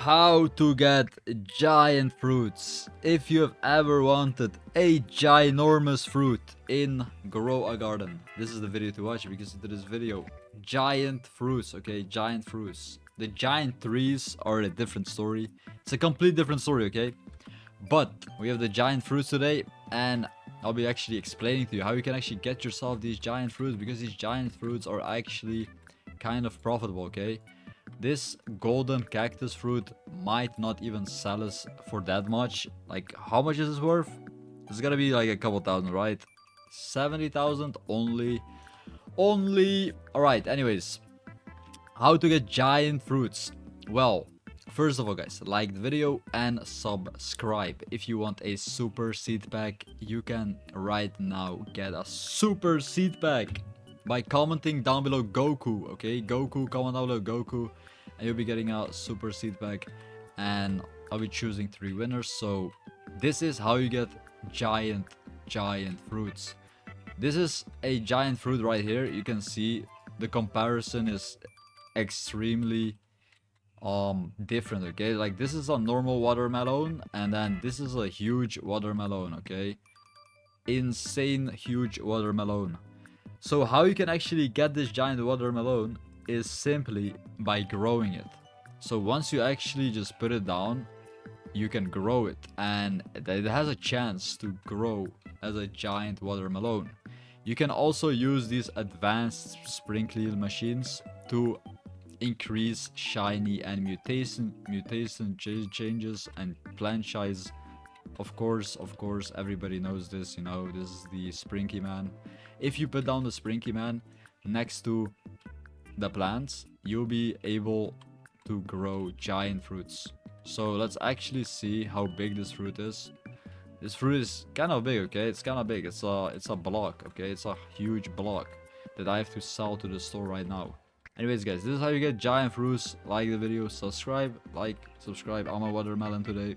how to get giant fruits. If you have ever wanted a ginormous fruit in Grow a Garden, this is the video to watch because into this video, giant fruits, okay, giant fruits. The giant trees are a different story. It's a complete different story, okay? But we have the giant fruits today, and I'll be actually explaining to you how you can actually get yourself these giant fruits, because these giant fruits are actually kind of profitable, okay? This golden cactus fruit might not even sell us for that much. Like, how much is this worth? It's gonna be like a couple thousand, right? 70,000 only. Alright, anyways. How to get giant fruits? Well, first of all, guys, like the video and subscribe. If you want a super seed pack, you can right now get a super seed pack by commenting down below Goku, okay? Goku, comment down below Goku, and you'll be getting a super seed pack, and I'll be choosing 3 winners. So this is how you get giant fruits. This is a giant fruit right here. You can see the comparison is extremely different, okay? Like, this is a normal watermelon, and then this is a huge watermelon, okay? Insane huge watermelon. So how you can actually get this giant watermelon is simply by growing it. So once you actually just put it down, you can grow it, and it has a chance to grow as a giant watermelon. You can also use these advanced sprinkler machines to increase shiny and mutation changes and plant size. Of course, everybody knows this, you know, this is the Sprinky Man. If you put down the Sprinky Man next to the plants, you'll be able to grow giant fruits. So let's actually see how big this fruit is. This fruit is kind of big, okay? It's kind of big. It's a block, okay? It's a huge block that I have to sell to the store right now. Anyways, guys, this is how you get giant fruits. Like the video, subscribe, subscribe. I'm a watermelon today.